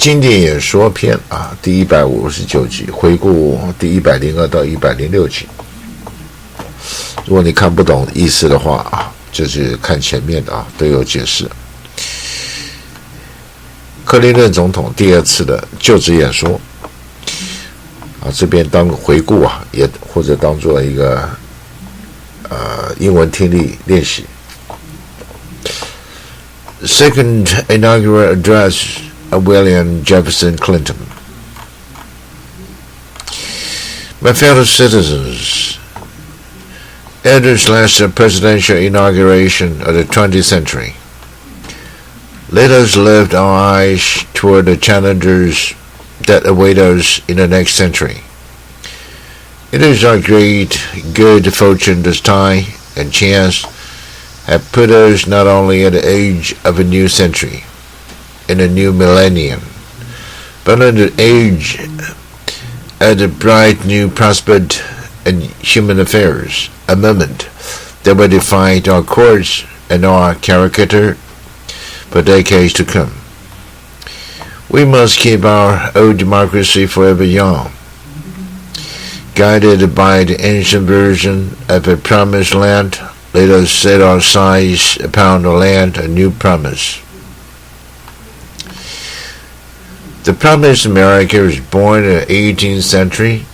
经典演说篇啊，第159集，回顾第102到106集。如果你看不懂意思的话啊，就是看前面的啊，都有解释。克林顿总统第2次的就职演说啊，这边当回顾啊，也或者当做一个英文听力练习。Second inaugural address of William Jefferson Clinton. My fellow citizens, at this last presidential inauguration of the 20th century, let us lift our eyes toward the challenges that await us in the next century. It is our great good fortune this time and chance have put us not only at the age of a new century, in a new millennium, but in the age of the bright new prospect in human affairs, a moment that will define our course and our character for decades to come. We must keep our old democracy forever young, guided by the ancient vision of a promised land. Let us set our sights upon the land a new promise. The promised America was born in the 18th century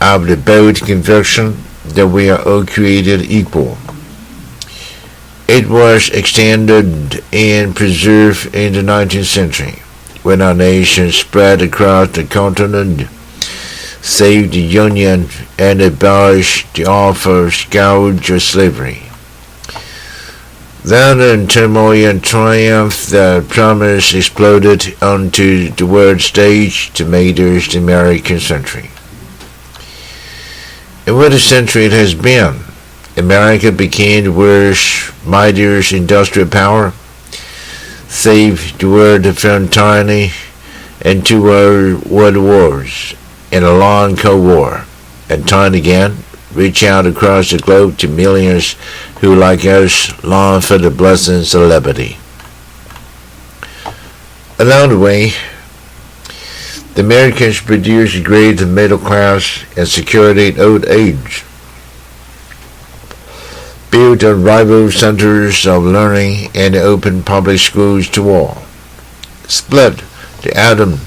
out of the bold conviction that we are all created equal. It was extended and preserved in the 19th century when our nation spread across the continent, saved the Union, and abolished the awful scourge of slavery. Then in turmoil and triumph, the promise exploded onto the world stage to make us the American century. And what a century it has been. America became the world's mightiest industrial power, saved the world from tyranny and 2 world wars and a long Cold War, and time again reach out across the globe to millions who, like us, long for the blessings of liberty. Along the way, the Americans produced a great middle class and secured an old age, built unrivaled centers of learning and opened public schools to all, split the atom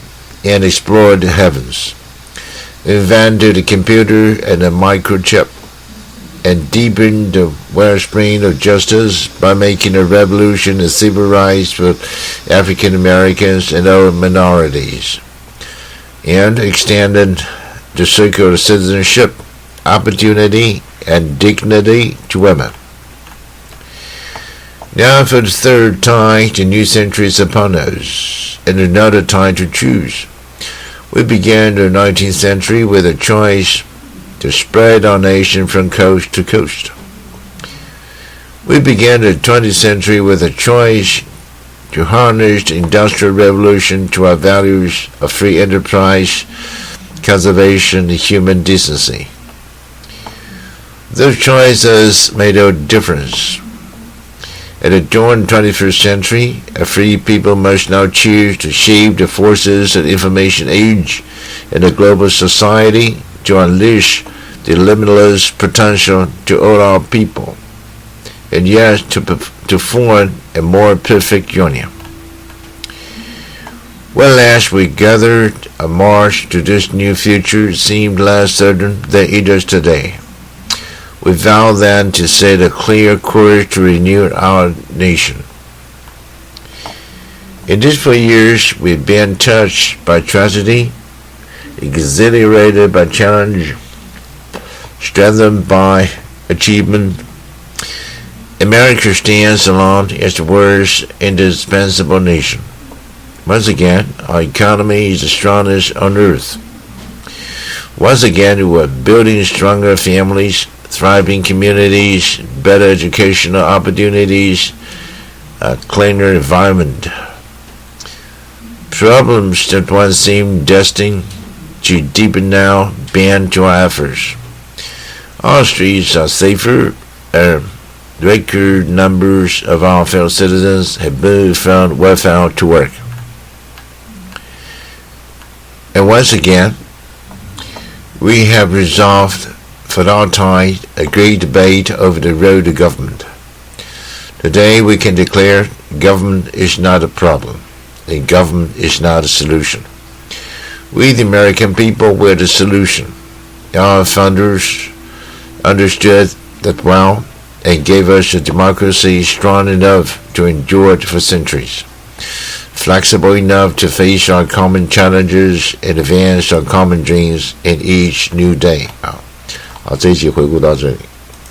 and explored the heavens, invented the computer and the microchip, and deepened the wellspring of justice by making a revolution in civil rights for African Americans and other minorities, and extended the circle of citizenship, opportunity, and dignity to women. Now for the 3rd time, the new century is upon us, and another time to choose. We began the 19th century with a choice to spread our nation from coast to coast. We began the 20th century with a choice to harness the Industrial Revolution to our values of free enterprise, conservation, and human decency. Those choices made a difference. At the dawn of the 21st century, a free people must now choose to shape the forces of the information age in a global society to unleash the limitless potential to all our people, and yet to form a more perfect union. When last we gathered, a march to this new future seemed less certain than it is today. We vowed then to set a clear course to renew our nation. In these 4 years, we've been touched by tragedy, exhilarated by challenge, strengthened by achievement. America stands alone as the world's indispensable nation. Once again, our economy is the strongest on earth. Once again, we are building stronger families, thriving communities, better educational opportunities, a cleaner environment. Problems that once seemed destined to deepen now bend to our efforts. Our streets are safer. Record numbers of our fellow citizens have moved from welfare to work. And once again, we have resolved for our time a great debate over the role of government. Today we can declare government is not a problem, and government is not a solution. We, the American people, were the solution. Our founders understood that well and gave us a democracy strong enough to endure for centuries, flexible enough to face our common challenges and advance our common dreams in each new day. 好，这一集回顾到这里。